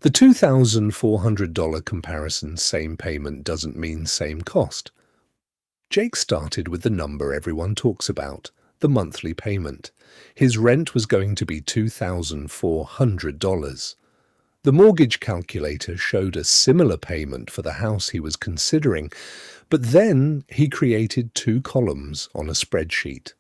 The $2,400 comparison same payment doesn't mean same cost. Jake started with the number everyone talks about, the monthly payment. His rent was going to be $2,400. The mortgage calculator showed a similar payment for the house he was considering, but then he created two columns on a spreadsheet.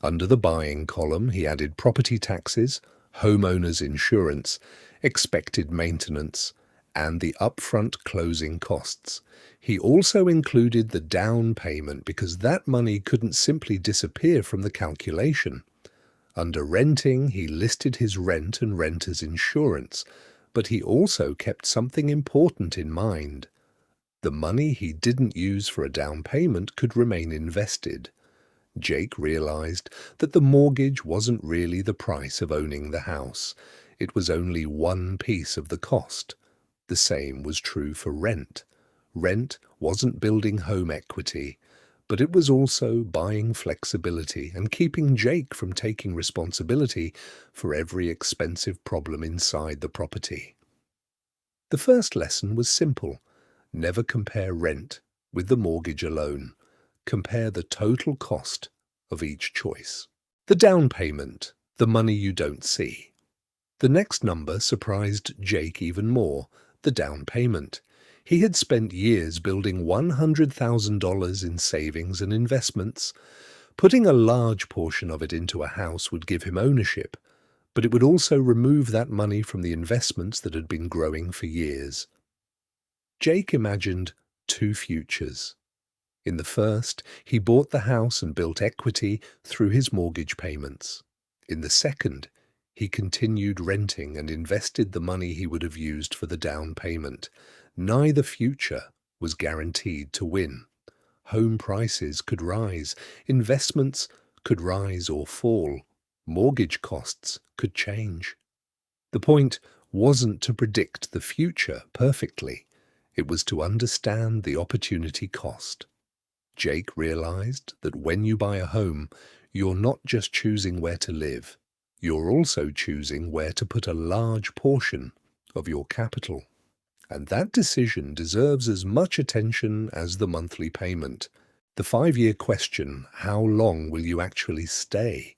Under the buying column, he added property taxes, homeowners insurance, expected maintenance, and the upfront closing costs. He also included the down payment because that money couldn't simply disappear from the calculation. Under renting, he listed his rent and renter's insurance, but he also kept something important in mind. The money he didn't use for a down payment could remain invested. Jake realized that the mortgage wasn't really the price of owning the house. It was only one piece of the cost. The same was true for rent. Rent wasn't building home equity, but it was also buying flexibility and keeping Jake from taking responsibility for every expensive problem inside the property. The first lesson was simple. Never compare rent with the mortgage alone. Compare the total cost of each choice. The down payment, the money you don't see. The next number surprised Jake even more, the down payment. He had spent years building $100,000 in savings and investments. Putting a large portion of it into a house would give him ownership, but it would also remove that money from the investments that had been growing for years. Jake imagined two futures. In the first, he bought the house and built equity through his mortgage payments. In the second, he continued renting and invested the money he would have used for the down payment. Neither future was guaranteed to win. Home prices could rise, investments could rise or fall, mortgage costs could change. The point wasn't to predict the future perfectly. It was to understand the opportunity cost. Jake realized that when you buy a home, you're not just choosing where to live, you're also choosing where to put a large portion of your capital. And that decision deserves as much attention as the monthly payment. The 5-year question, how long will you actually stay?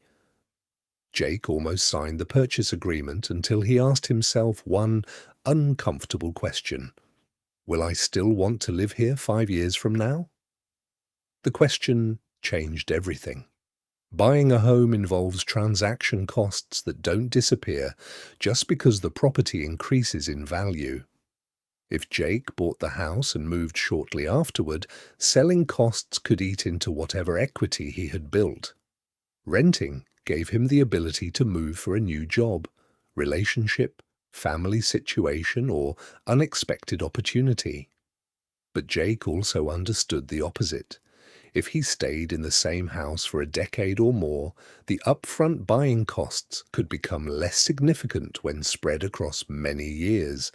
Jake almost signed the purchase agreement until he asked himself one uncomfortable question. Will I still want to live here 5 years from now? The question changed everything. Buying a home involves transaction costs that don't disappear just because the property increases in value. If Jake bought the house and moved shortly afterward, selling costs could eat into whatever equity he had built. Renting gave him the ability to move for a new job, relationship, family situation, or unexpected opportunity. But Jake also understood the opposite. If he stayed in the same house for a decade or more, the upfront buying costs could become less significant when spread across many years.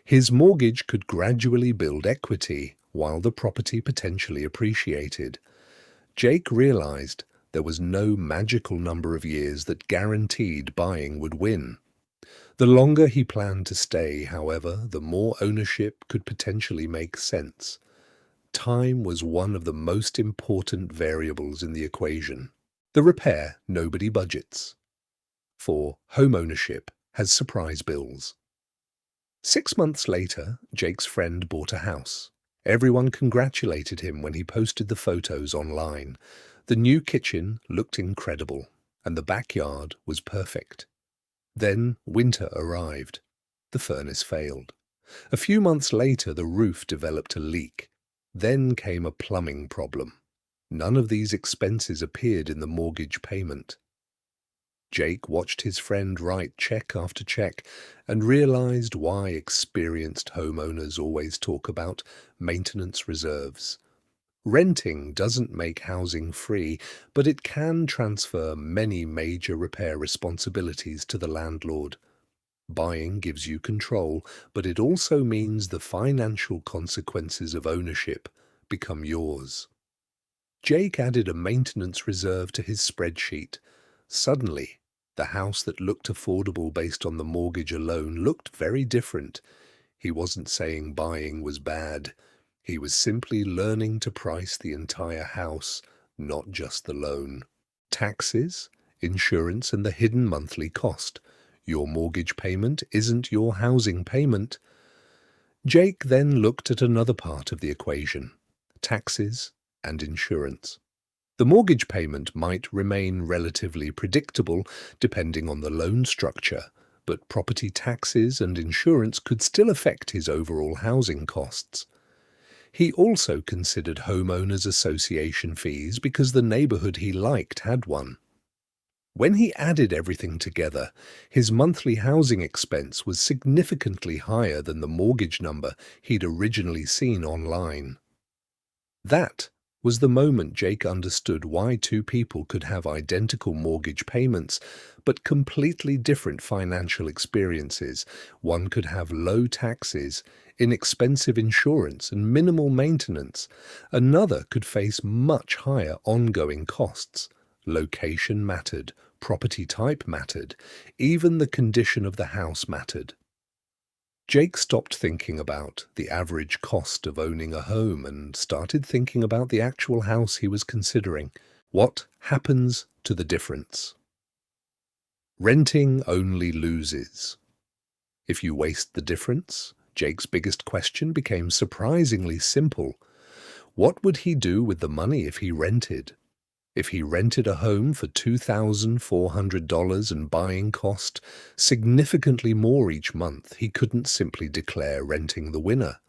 His mortgage could gradually build equity while the property potentially appreciated. Jake realized there was no magical number of years that guaranteed buying would win. The longer he planned to stay, however, the more ownership could potentially make sense. Time was one of the most important variables in the equation. The repair nobody budgets for homeownership has surprise bills. 6 months later, Jake's friend bought a house. Everyone congratulated him when he posted the photos online. The new kitchen looked incredible, and the backyard was perfect. Then winter arrived. The furnace failed. A few months later, the roof developed a leak. Then came a plumbing problem. None of these expenses appeared in the mortgage payment. Jake watched his friend write check after check and realized why experienced homeowners always talk about maintenance reserves. Renting doesn't make housing free, but it can transfer many major repair responsibilities to the landlord. Buying gives you control, but it also means the financial consequences of ownership become yours. Jake added a maintenance reserve to his spreadsheet. Suddenly, The house that looked affordable based on the mortgage alone looked very different. He wasn't saying buying was bad. He was simply learning to price the entire house, not just the loan. Taxes, insurance, and the hidden monthly cost. Your mortgage payment isn't your housing payment. Jake then looked at another part of the equation: taxes and insurance. The mortgage payment might remain relatively predictable depending on the loan structure, but property taxes and insurance could still affect his overall housing costs. He also considered homeowners association fees because the neighborhood he liked had one. When he added everything together, his monthly housing expense was significantly higher than the mortgage number he'd originally seen online. That was the moment Jake understood why two people could have identical mortgage payments, but completely different financial experiences. One could have low taxes, inexpensive insurance, and minimal maintenance. Another could face much higher ongoing costs. Location mattered, property type mattered, even the condition of the house mattered. Jake stopped thinking about the average cost of owning a home and started thinking about the actual house he was considering. What happens to the difference? Renting only loses. If you waste the difference, Jake's biggest question became surprisingly simple. What would he do with the money if he rented? If he rented a home for $2,400 and buying cost significantly more each month, he couldn't simply declare renting the winner.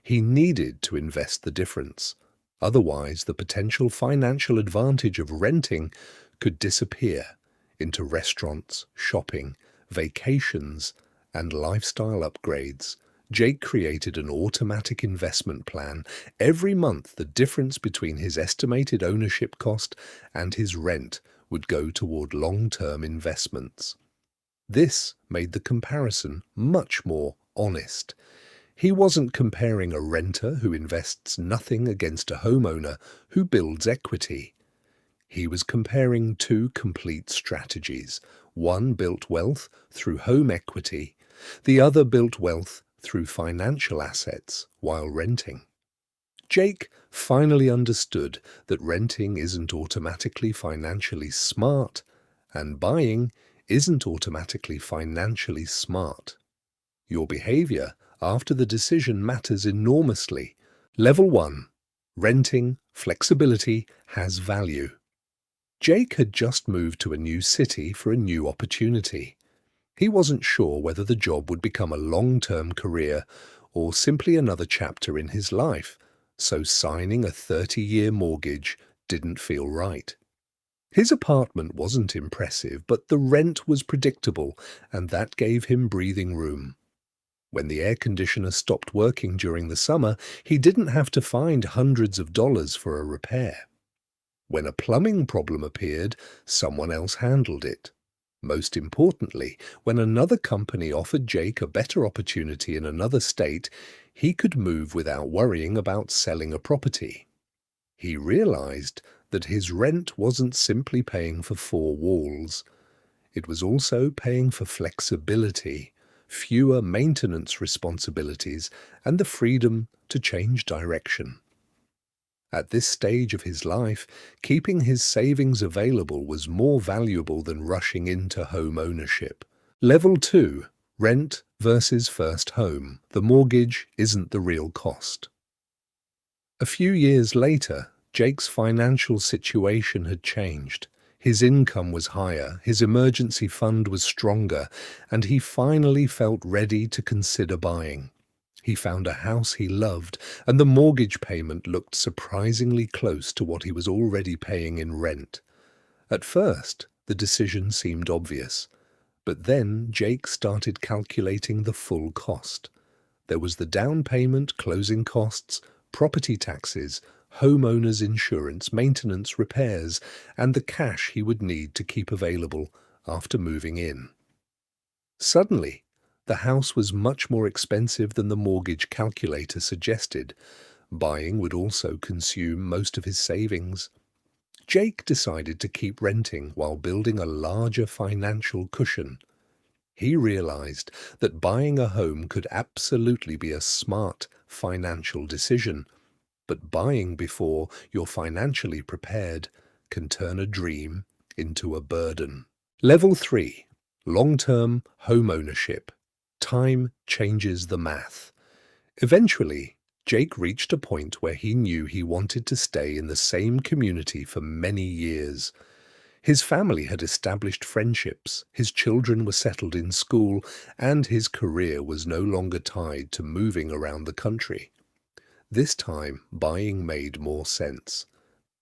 He needed to invest the difference. Otherwise, the potential financial advantage of renting could disappear into restaurants, shopping, vacations, and lifestyle upgrades. Jake created an automatic investment plan. Every month, the difference between his estimated ownership cost and his rent would go toward long-term investments. This made the comparison much more honest. He wasn't comparing a renter who invests nothing against a homeowner who builds equity. He was comparing two complete strategies. One built wealth through home equity. The other built wealth through financial assets while renting. Jake finally understood that renting isn't automatically financially smart, and buying isn't automatically financially smart. Your behavior after the decision matters enormously. Level 1. Renting flexibility has value. Jake had just moved to a new city for a new opportunity. He wasn't sure whether the job would become a long-term career or simply another chapter in his life, so signing a 30-year mortgage didn't feel right. His apartment wasn't impressive, but the rent was predictable, and that gave him breathing room. When the air conditioner stopped working during the summer, he didn't have to find hundreds of dollars for a repair. When a plumbing problem appeared, someone else handled it. Most importantly, when another company offered Jake a better opportunity in another state, he could move without worrying about selling a property. He realized that his rent wasn't simply paying for four walls. It was also paying for flexibility, fewer maintenance responsibilities, and the freedom to change direction. At this stage of his life, keeping his savings available was more valuable than rushing into home ownership. Level 2. Rent versus first home. The mortgage isn't the real cost. A few years later, Jake's financial situation had changed. His income was higher, his emergency fund was stronger, and he finally felt ready to consider buying. He found a house he loved, and the mortgage payment looked surprisingly close to what he was already paying in rent. At first, the decision seemed obvious, but then Jake started calculating the full cost. There was the down payment, closing costs, property taxes, homeowners insurance, maintenance, repairs, and the cash he would need to keep available after moving in. Suddenly, the house was much more expensive than the mortgage calculator suggested. Buying would also consume most of his savings. Jake decided to keep renting while building a larger financial cushion. He realized that buying a home could absolutely be a smart financial decision, but buying before you're financially prepared can turn a dream into a burden. Level 3. Long-term home ownership. Time changes the math. Eventually, Jake reached a point where he knew he wanted to stay in the same community for many years. His family had established friendships, his children were settled in school, and his career was no longer tied to moving around the country. This time, buying made more sense.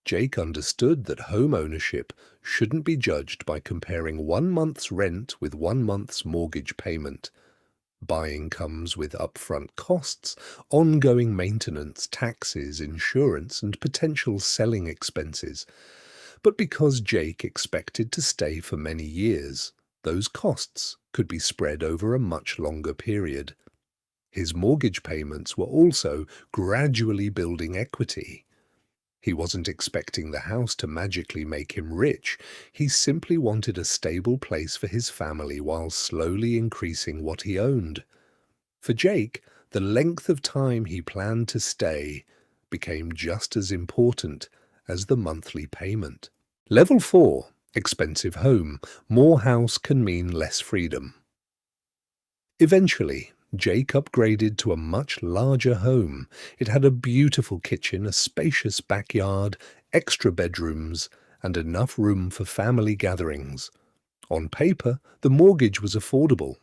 Jake understood that home ownership shouldn't be judged by comparing 1 month's rent with 1 month's mortgage payment. Buying comes with upfront costs, ongoing maintenance, taxes, insurance, and potential selling expenses. But because Jake expected to stay for many years, those costs could be spread over a much longer period. His mortgage payments were also gradually building equity. He wasn't expecting the house to magically make him rich. He simply wanted a stable place for his family while slowly increasing what he owned. For Jake, the length of time he planned to stay became just as important as the monthly payment. Level 4. Expensive home. More house can mean less freedom. Eventually, Jake upgraded to a much larger home. It had a beautiful kitchen, a spacious backyard, extra bedrooms, and enough room for family gatherings. On paper, the mortgage was affordable.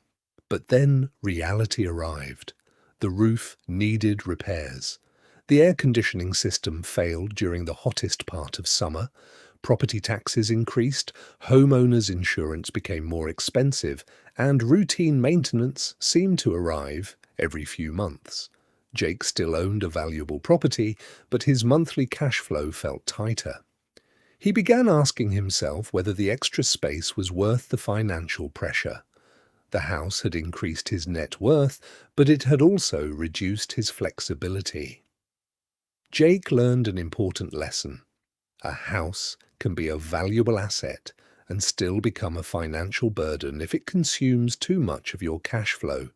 But then reality arrived. The roof needed repairs. The air conditioning system failed during the hottest part of summer. Property taxes increased, homeowners' insurance became more expensive, and routine maintenance seemed to arrive every few months. Jake still owned a valuable property, but his monthly cash flow felt tighter. He began asking himself whether the extra space was worth the financial pressure. The house had increased his net worth, but it had also reduced his flexibility. Jake learned an important lesson. A house can be a valuable asset and still become a financial burden if it consumes too much of your cash flow.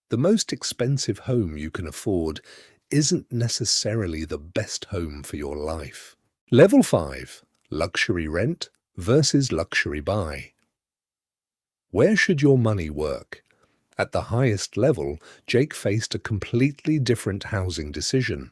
The most expensive home you can afford isn't necessarily the best home for your life. Level 5. Luxury rent versus luxury buy. Where should your money work? At the highest level, Jake faced a completely different housing decision.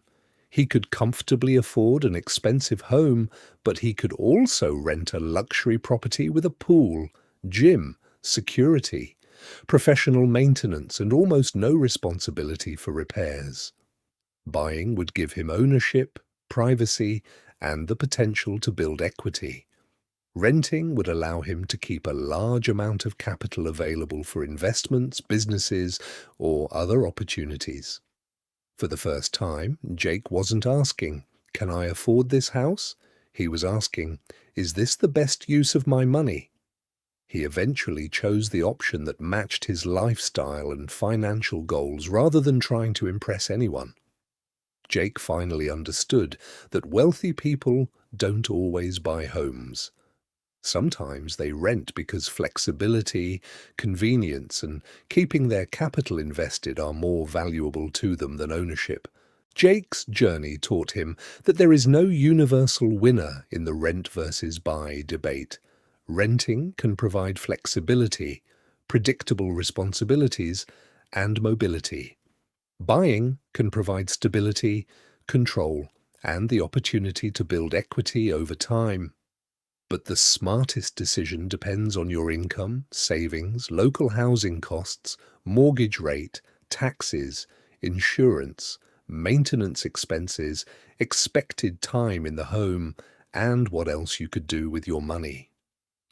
He could comfortably afford an expensive home, but he could also rent a luxury property with a pool, gym, security, professional maintenance, and almost no responsibility for repairs. Buying would give him ownership, privacy, and the potential to build equity. Renting would allow him to keep a large amount of capital available for investments, businesses, or other opportunities. For the first time, Jake wasn't asking, "Can I afford this house?" He was asking, "Is this the best use of my money?" He eventually chose the option that matched his lifestyle and financial goals rather than trying to impress anyone. Jake finally understood that wealthy people don't always buy homes. Sometimes they rent because flexibility, convenience, and keeping their capital invested are more valuable to them than ownership. Jake's journey taught him that there is no universal winner in the rent versus buy debate. Renting can provide flexibility, predictable responsibilities, and mobility. Buying can provide stability, control, and the opportunity to build equity over time. But the smartest decision depends on your income, savings, local housing costs, mortgage rate, taxes, insurance, maintenance expenses, expected time in the home, and what else you could do with your money.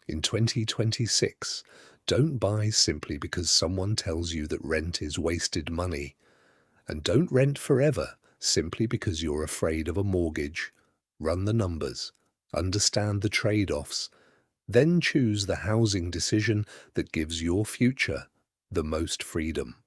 In 2026, don't buy simply because someone tells you that rent is wasted money. And don't rent forever simply because you're afraid of a mortgage. Run the numbers. Understand the trade-offs, then choose the housing decision that gives your future the most freedom.